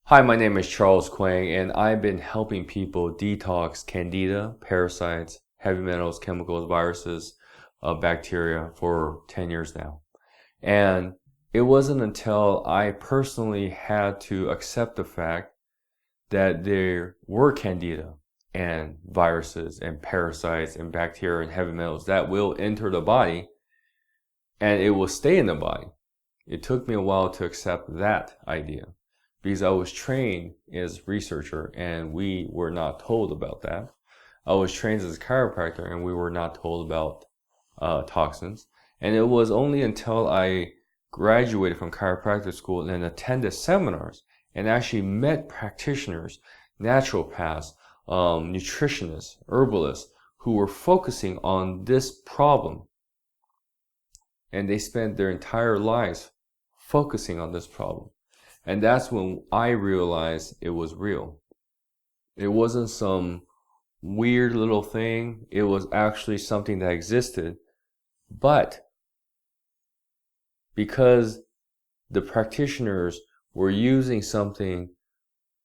Hi, my name is Charles Kwang, and I've been helping people detox Candida, parasites, heavy metals, chemicals, viruses, bacteria for 10 years now. And it wasn't until I personally had to accept the fact that there were Candida and viruses and parasites and bacteria and heavy metals that will enter the body and it will stay in the body. It took me a while to accept that idea, because I was trained as a researcher and we were not told about that. I was trained as a chiropractor and we were not told about toxins. And it was only until I graduated from chiropractic school and attended seminars and actually met practitioners, naturopaths, nutritionists, herbalists who were focusing on this problem. And they spent their entire lives focusing on this problem. And that's when I realized it was real. It wasn't some weird little thing. It was actually something that existed. But because the practitioners were using something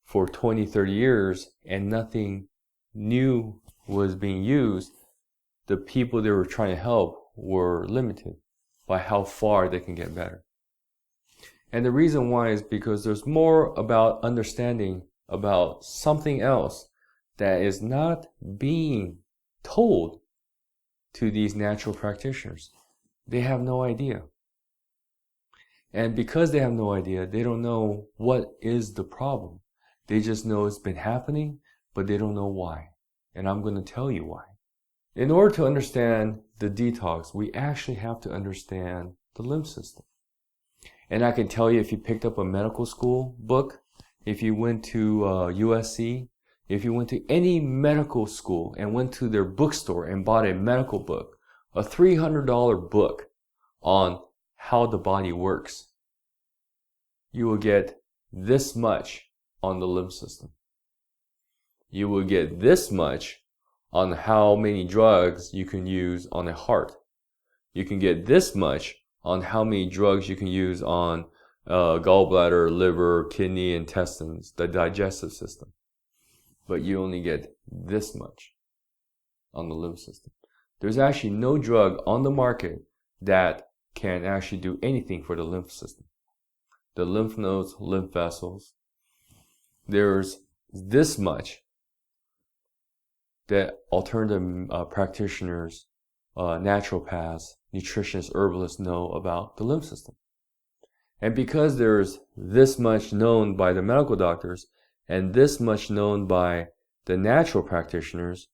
for 20, 30 years and nothing new was being used, the people they were trying to help were limited by how far they can get better. And the reason why is because there's more about understanding about something else that is not being told to these natural practitioners. They have no idea. And because they have no idea, they don't know what is the problem. They just know it's been happening, but they don't know why. And I'm going to tell you why. In order to understand the detox, we actually have to understand the lymph system. And I can tell you, if you picked up a medical school book, if you went to USC, if you went to any medical school and went to their bookstore and bought a medical book, a $300 book on how the body works, you will get this much on the lymph system. You will get this much on how many drugs you can use on a heart. You can get this much on how many drugs you can use on gallbladder, liver, kidney, intestines, the digestive system. But you only get this much on the lymph system. There's actually no drug on the market that can actually do anything for the lymph system. The lymph nodes, lymph vessels, there's this much that alternative practitioners, naturopaths, nutritionists, herbalists know about the lymph system. And because there's this much known by the medical doctors and this much known by the natural practitioners,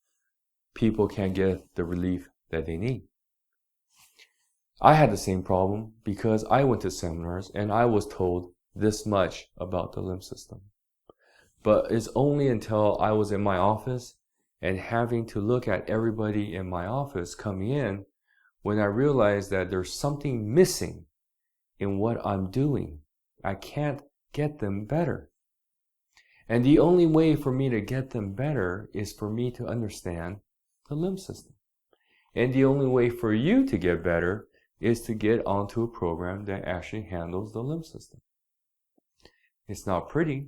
people can't get the relief that they need. I had the same problem because I went to seminars and I was told this much about the lymph system. But it's only until I was in my office and having to look at everybody in my office coming in when I realized that there's something missing in what I'm doing. I can't get them better. And the only way for me to get them better is for me to understand the lymph system. And the only way for you to get better is to get onto a program that actually handles the lymph system. It's not pretty,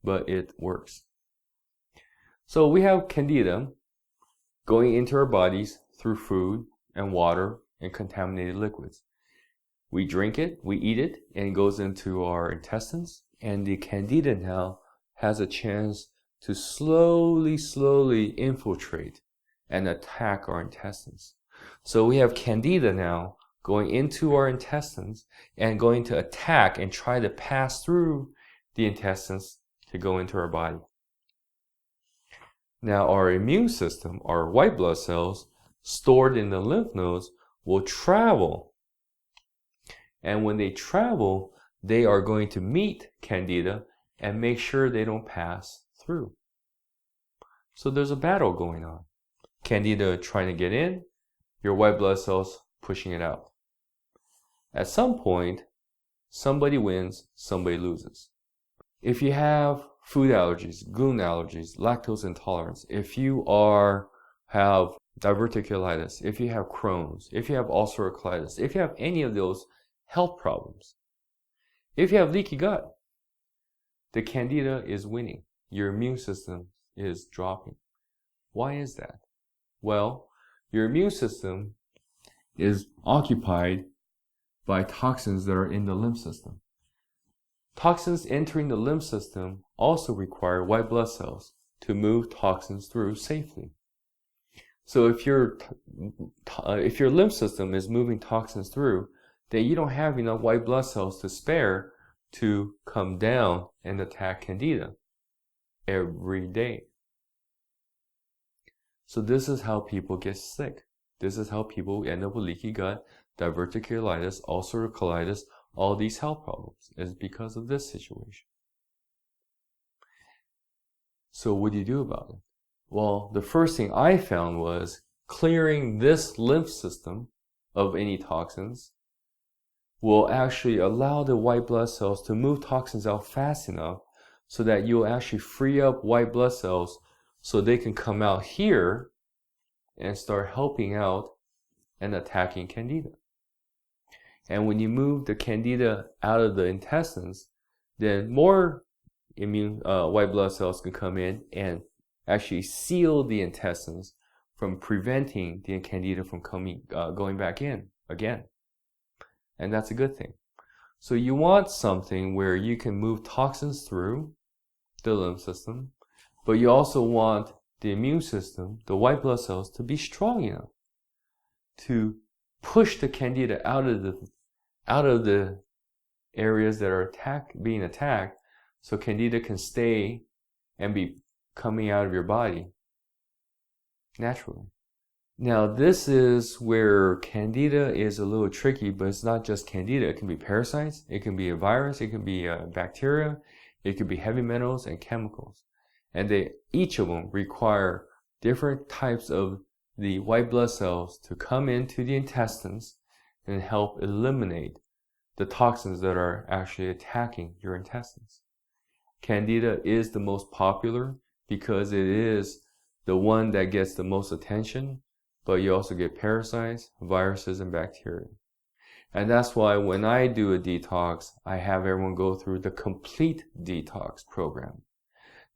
but it works. So we have Candida going into our bodies through food and water and contaminated liquids. We drink it, we eat it, and it goes into our intestines. And the Candida now has a chance to slowly infiltrate and attack our intestines. So we have Candida now going into our intestines and going to attack and try to pass through the intestines to go into our body. Now our immune system, our white blood cells stored in the lymph nodes, will travel. And when they travel, they are going to meet Candida and make sure they don't pass through. So there's a battle going on. Candida trying to get in, your white blood cells pushing it out. At some point, somebody wins, somebody loses. If you have food allergies, gluten allergies, lactose intolerance, if you have diverticulitis, if you have Crohn's, if you have ulcerative colitis, if you have any of those health problems, if you have leaky gut, the Candida is winning. Your immune system is dropping. Why is that? Well, your immune system is occupied by toxins that are in the lymph system. Toxins entering the lymph system also require white blood cells to move toxins through safely. So if your lymph system is moving toxins through, then you don't have enough white blood cells to spare to come down and attack Candida every day. So this is how people get sick. This is how people end up with leaky gut, diverticulitis, ulcerative colitis, all these health problems is because of this situation. So what do you do about it? Well, the first thing I found was clearing this lymph system of any toxins will actually allow the white blood cells to move toxins out fast enough so that you'll actually free up white blood cells so they can come out here and start helping out and attacking Candida. And when you move the Candida out of the intestines, then more white blood cells can come in and actually seal the intestines from preventing the Candida from going back in again. And that's a good thing. So you want something where you can move toxins through the lymph system, but you also want the immune system, the white blood cells, to be strong enough to push the Candida out of the areas that are being attacked, so Candida can stay and be coming out of your body naturally. Now this is where Candida is a little tricky, but it's not just Candida. It can be parasites, it can be a virus, it can be a bacteria, it could be heavy metals and chemicals. And each of them require different types of the white blood cells to come into the intestines and help eliminate the toxins that are actually attacking your intestines. Candida is the most popular because it is the one that gets the most attention, but you also get parasites, viruses, and bacteria. And that's why when I do a detox, I have everyone go through the complete detox program.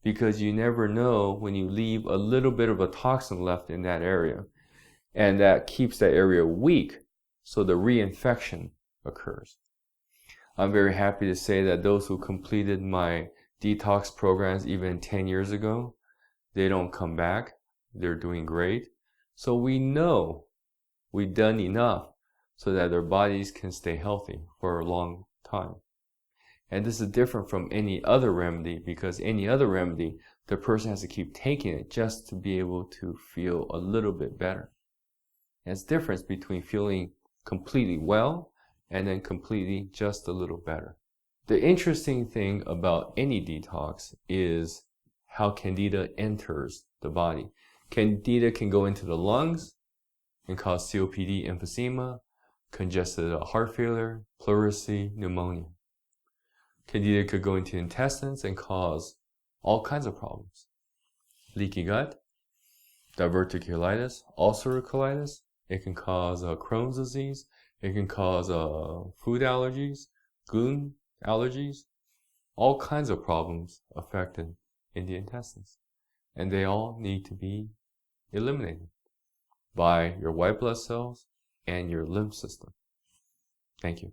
Because you never know when you leave a little bit of a toxin left in that area. And that keeps that area weak, so the reinfection occurs. I'm very happy to say that those who completed my detox programs even 10 years ago, they don't come back. They're doing great. So we know we've done enough so that their bodies can stay healthy for a long time. And this is different from any other remedy, because any other remedy, the person has to keep taking it just to be able to feel a little bit better. And it's the difference between feeling completely well and then completely just a little better. The interesting thing about any detox is how Candida enters the body. Candida can go into the lungs and cause COPD, emphysema, congestive heart failure, pleurisy, pneumonia. Candida could go into intestines and cause all kinds of problems. Leaky gut, diverticulitis, ulcerative colitis. It can cause Crohn's disease. It can cause food allergies, gluten allergies, all kinds of problems affected in the intestines. And they all need to be eliminated by your white blood cells and your lymph system. Thank you.